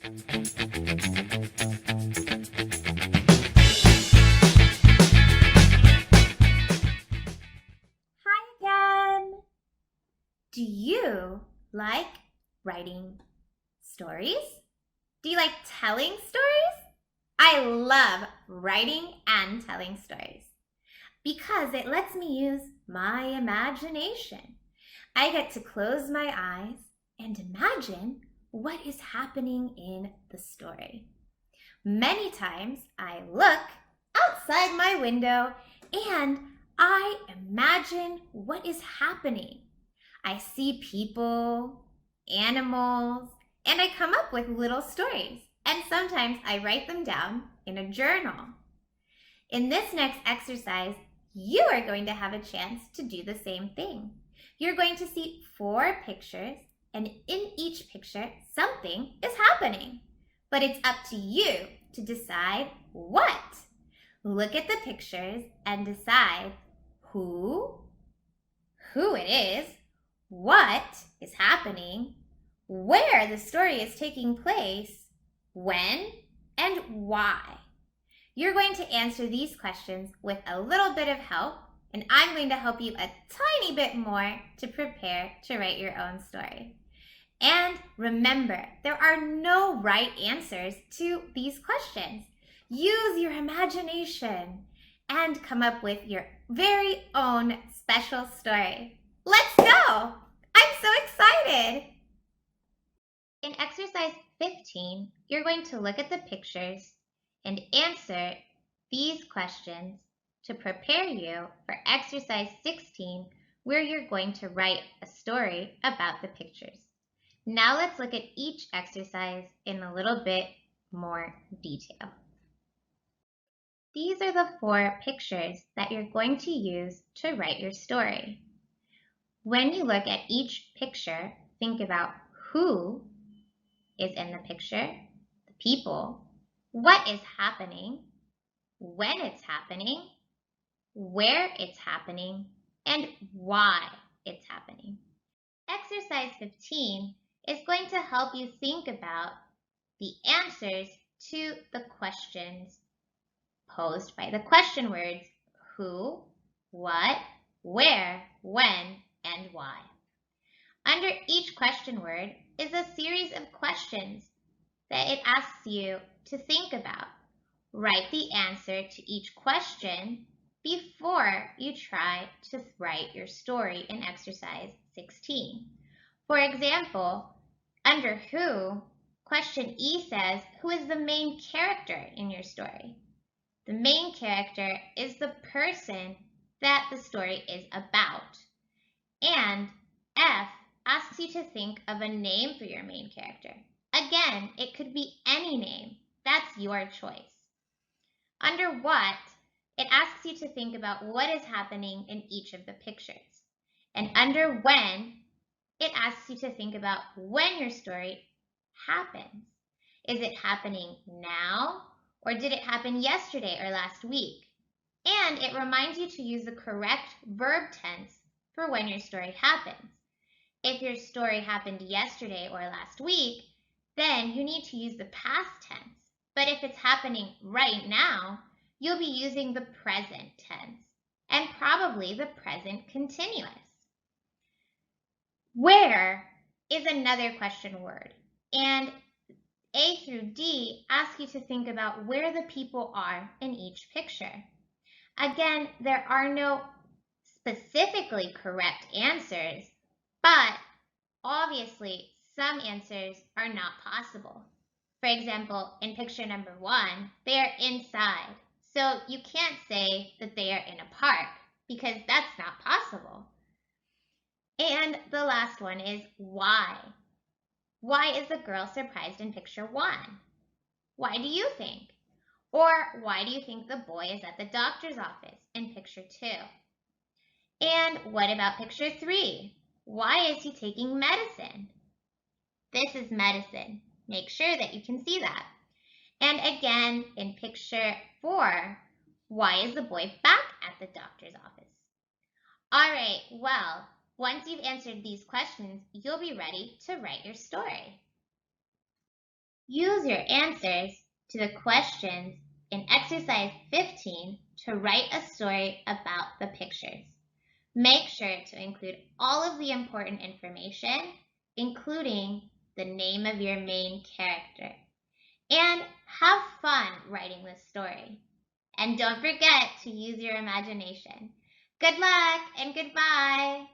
Hi again! Do you like writing stories? Do you like telling stories? I love writing and telling stories because it lets me use my imagination. I get to close my eyes and imagine what is happening in the story. Many times I look outside my window and I imagine what is happening. I see people, animals, and I come up with little stories. And sometimes I write them down in a journal. In this next exercise, you are going to have a chance to do the same thing. You're going to see 4 pictures, and in each picture, something is happening. But it's up to you to decide what. Look at the pictures and decide who it is, what is happening, where the story is taking place, when, and why. You're going to answer these questions with a little bit of help, and I'm going to help you a tiny bit more to prepare to write your own story. And remember, there are no right answers to these questions. Use your imagination and come up with your very own special story. Let's go! I'm so excited! In exercise 15, you're going to look at the pictures and answer these questions to prepare you for exercise 16, where you're going to write a story about the pictures. Now let's look at each exercise in a little bit more detail. These are the 4 pictures that you're going to use to write your story. When you look at each picture, think about who is in the picture, the people, what is happening, when it's happening, where it's happening, and why it's happening. Exercise 15 is going to help you think about the answers to the questions posed by the question words who, what, where, when, and why. Under each question word is a series of questions that it asks you to think about. Write the answer to each question before you try to write your story in exercise 16. For example, under who, question E says, who is the main character in your story? The main character is the person that the story is about. And F asks you to think of a name for your main character. Again, it could be any name. That's your choice. Under what, it asks you to think about what is happening in each of the pictures. And under when, it asks you to think about when your story happens. Is it happening now, or did it happen yesterday or last week? And it reminds you to use the correct verb tense for when your story happens. If your story happened yesterday or last week, then you need to use the past tense. But if it's happening right now, you'll be using the present tense and probably the present continuous. Where is another question word, and A through D ask you to think about where the people are in each picture. Again, there are no specifically correct answers, but obviously some answers are not possible. For example, in picture number 1, they are inside, so you can't say that they are in a park because that's not possible. And the last one is why. Why is the girl surprised in picture 1? Why do you think? Or why do you think the boy is at the doctor's office in picture 2? And what about picture 3? Why is he taking medicine? This is medicine. Make sure that you can see that. And again, in picture 4, why is the boy back at the doctor's office? All right, well, once you've answered these questions, you'll be ready to write your story. Use your answers to the questions in exercise 15 to write a story about the pictures. Make sure to include all of the important information, including the name of your main character. And have fun writing this story. And don't forget to use your imagination. Good luck and goodbye!